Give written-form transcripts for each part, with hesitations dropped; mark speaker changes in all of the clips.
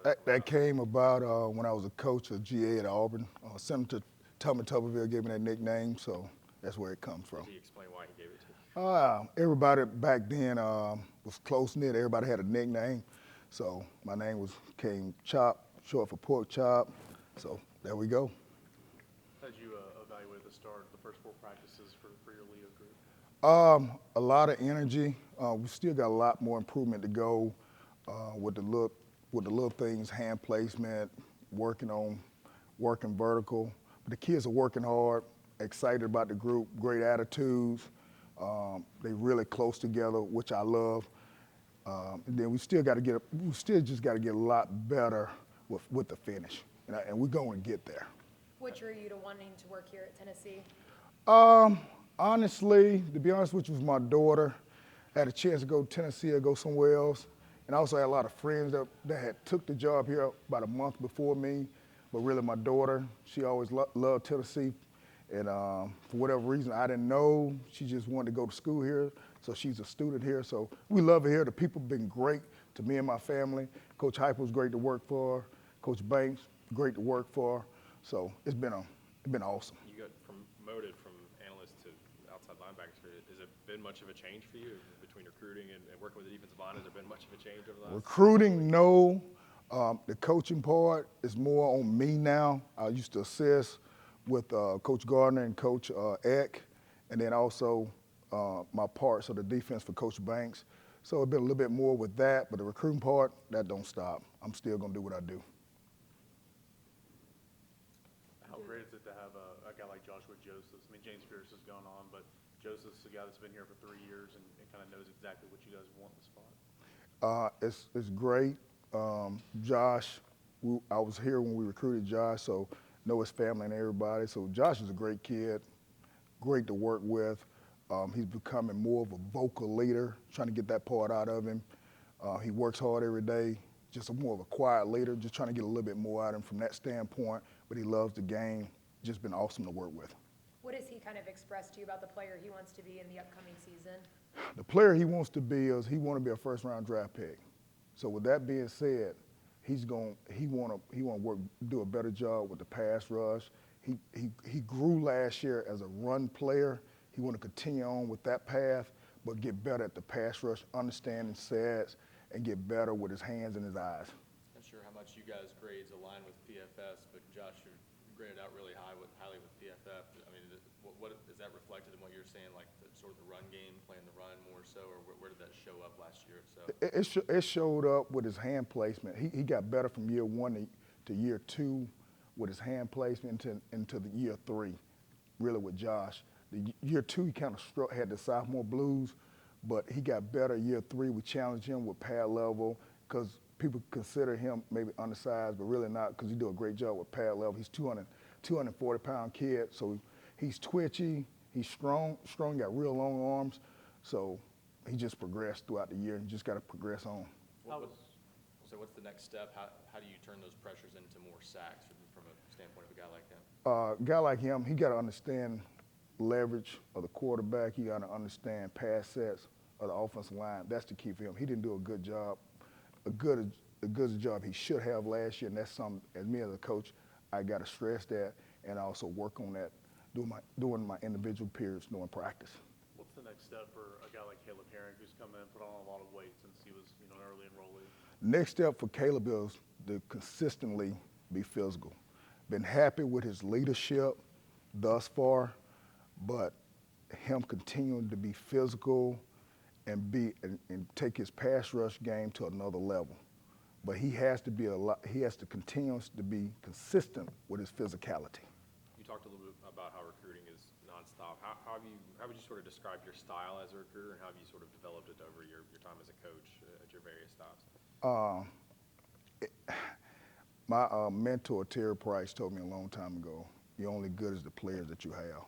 Speaker 1: That came about when I was a coach of GA at Auburn. Senator Tommy Tuberville gave me that nickname, so that's where it comes from.
Speaker 2: Did he explain why he gave it to you?
Speaker 1: Everybody back then was close knit. Everybody had a nickname, so my name came Chop, short for pork chop. So there we go.
Speaker 3: How did you evaluate the start, the first 4 practices for your Leo group?
Speaker 1: A lot of energy. We still got a lot more improvement to go with the little things, hand placement, working vertical. But the kids are working hard, excited about the group, great attitudes. They really close together, which I love. And then we still just got to get a lot better with the finish, and we're going to get there.
Speaker 4: What drew you to wanting to work here at Tennessee?
Speaker 1: Honestly, to be honest with you, was my daughter. I had a chance to go to Tennessee or go somewhere else. And I also had a lot of friends that had took the job here about a month before me. But really my daughter, she always loved Tennessee. And for whatever reason, I didn't know. She just wanted to go to school here. So she's a student here. So we love it here. The people have been great to me and my family. Coach Hyper was great to work for. Coach Banks, great to work for. So it's been awesome.
Speaker 2: You got promoted from analyst to outside linebacker. Has it been much of a change for you between recruiting and working with the defensive line? Has there been much of a change over the last?
Speaker 1: Recruiting, no. The coaching part is more on me now. I used to assist with Coach Gardner and Coach Eck, and then also my parts of the defense for Coach Banks. So it's been a little bit more with that, but the recruiting part, that don't stop. I'm still going to do what I do.
Speaker 3: How great is it to have a guy like Joshua Josephs? I mean, James Pierce has gone on, but Joseph's a guy that's been here for 3 years and kind of knows exactly what you guys want in the spot.
Speaker 1: It's great. Josh, I was here when we recruited Josh, so know his family and everybody. So Josh is a great kid, great to work with. He's becoming more of a vocal leader, trying to get that part out of him. He works hard every day, just more of a quiet leader, just trying to get a little bit more out of him from that standpoint, but he loves the game. Just been awesome to work with.
Speaker 4: What has he kind of expressed to you about the player he wants to be in the upcoming season?
Speaker 1: The player he wants to be is he want to be a first-round draft pick. So with that being said, he want to do a better job with the pass rush. He grew last year as a run player. He want to continue on with that path, but get better at the pass rush, understanding sets, and get better with his hands and his eyes.
Speaker 2: Not sure how much you guys' grades align with PFS, but Josh, you're graded out really highly with PFF. I mean, what is that reflected in what you're saying, like sort of the run game, playing the run more so, or where did that show up last year? So
Speaker 1: it showed up with his hand placement. He got better from year 1 to year 2 with his hand placement into the year 3, really with Josh. The year 2 he kind of had the sophomore blues, but he got better year 3. We challenged him with pad level because people consider him maybe undersized, but really not because he do a great job with pad level. He's 240-pound kid, so he's twitchy, he's strong, got real long arms. So he just progressed throughout the year and just got to progress on.
Speaker 2: So what's the next step? How do you turn those pressures into more sacks from a standpoint of a guy like him?
Speaker 1: A guy like him, he got to understand leverage of the quarterback. He got to understand pass sets of the offensive line. That's the key for him. He didn't do a good job, a good job he should have last year, and that's something, as me as a coach, I got to stress that and also work on that during my individual periods during practice.
Speaker 3: What's the next step for a guy like Caleb Herring, who's come in and put on a lot of weight since he was an early enrollee?
Speaker 1: Next step for Caleb is to consistently be physical. Been happy with his leadership thus far, but him continuing to be physical and take his pass rush game to another level. But he has to continue to be consistent with his physicality.
Speaker 2: You talked a little bit about how recruiting is nonstop. How would you sort of describe your style as a recruiter, and how have you sort of developed it over your time as a coach at your various stops?
Speaker 1: My mentor, Terry Price, told me a long time ago, you're only good as the players that you have.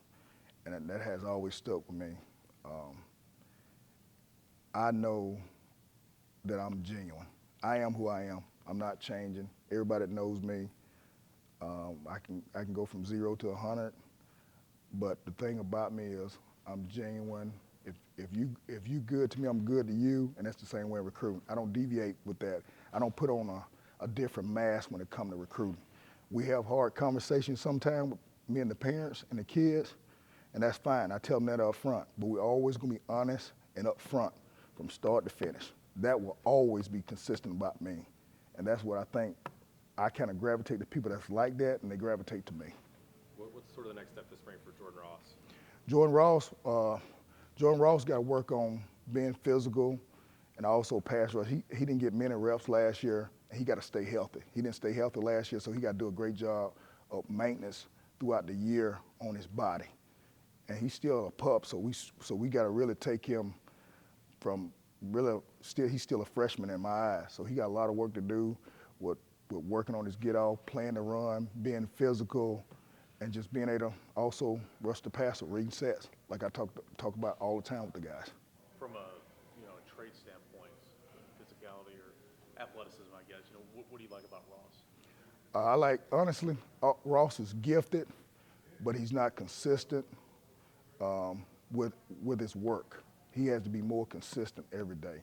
Speaker 1: And that has always stuck with me. I know that I'm genuine. I am who I am. I'm not changing. Everybody that knows me, I can go from 0 to 100. But the thing about me is I'm genuine. If you good to me, I'm good to you, and that's the same way in recruiting. I don't deviate with that. I don't put on a a different mass when it comes to recruiting. We have hard conversations sometimes with me and the parents and the kids, and that's fine. I tell them that up front, but we're always going to be honest and upfront from start to finish. That will always be consistent about me, and that's what I think. I kind of gravitate to people that's like that, and they gravitate to me.
Speaker 2: What's sort of the next step this spring for Jordan Ross?
Speaker 1: Jordan Ross got to work on being physical and also pass rush. He didn't get many reps last year, and he got to stay healthy. He didn't stay healthy last year, so he got to do a great job of maintenance throughout the year on his body. And he's still a pup, so we got to really take him from he's still a freshman in my eyes. So he got a lot of work to do with working on his get off, playing the run, being physical, and just being able to also rush the passer, reading sets, like I talk about all the time with the guys.
Speaker 3: From a trade standpoint, physicality or athleticism, I guess, what do you like about Ross?
Speaker 1: Honestly, Ross is gifted, but he's not consistent with his work. He has to be more consistent every day.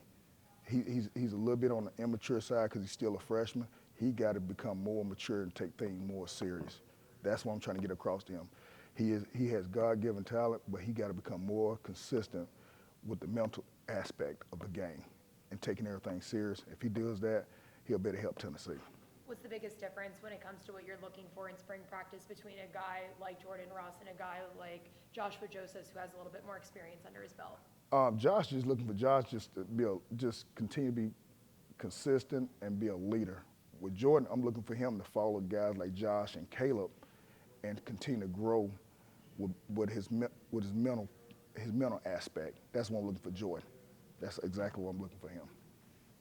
Speaker 1: He's a little bit on the immature side because he's still a freshman. He got to become more mature and take things more serious. That's what I'm trying to get across to him. He has God-given talent, but he got to become more consistent with the mental aspect of the game and taking everything serious. If he does that, he'll better help Tennessee.
Speaker 4: What's the biggest difference when it comes to what you're looking for in spring practice between a guy like Jordan Ross and a guy like Joshua Joseph, who has a little bit more experience under his belt?
Speaker 1: Josh is looking for Josh just to just continue to be consistent and be a leader. With Jordan, I'm looking for him to follow guys like Josh and Caleb and continue to grow with his mental aspect. That's what I'm looking for Jordan. That's exactly what I'm looking for him.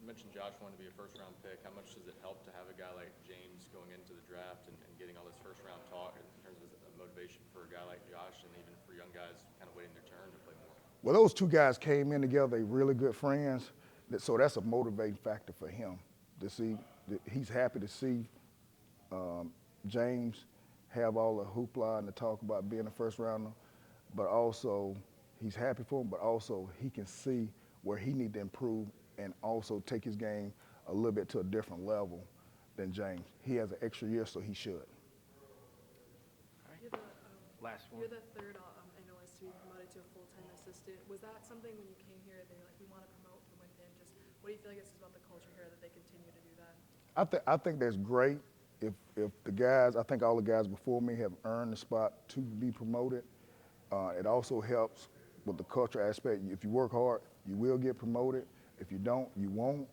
Speaker 2: You mentioned Josh wanted to be a first-round pick. How much does it help to have a guy like James going into the draft and getting all this first-round talk in terms of motivation for a guy like Josh and even for young guys kind of waiting their turn to play more?
Speaker 1: Well, those two guys came in together. They really good friends. So that's a motivating factor for him to see. He's happy to see James have all the hoopla and the talk about being a first rounder, but also he's happy for him, but also he can see where he need to improve and also take his game a little bit to a different level than James. He has an extra year, so he should.
Speaker 5: You're the,
Speaker 6: Last one.
Speaker 5: you're the third analyst to be promoted to a full-time assistant. Was that something when you came here, they were like, we want to promote from within? Just what do you feel like this is about the culture here that they continue to do that?
Speaker 1: I think that's great. If the guys, I think all the guys before me have earned the spot to be promoted. It also helps with the culture aspect. If you work hard, you will get promoted. If you don't, you won't.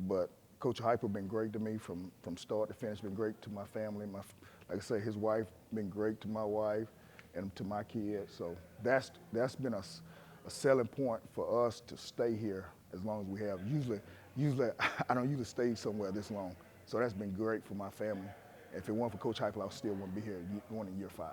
Speaker 1: But Coach Hyper been great to me from start to finish. Been great to my family. Like I say, his wife been great to my wife and to my kids. So that's been a selling point for us to stay here as long as we have. Usually I don't usually stay somewhere this long. So that's been great for my family. If it weren't for Coach Hyper, I still wouldn't be here going in year 5.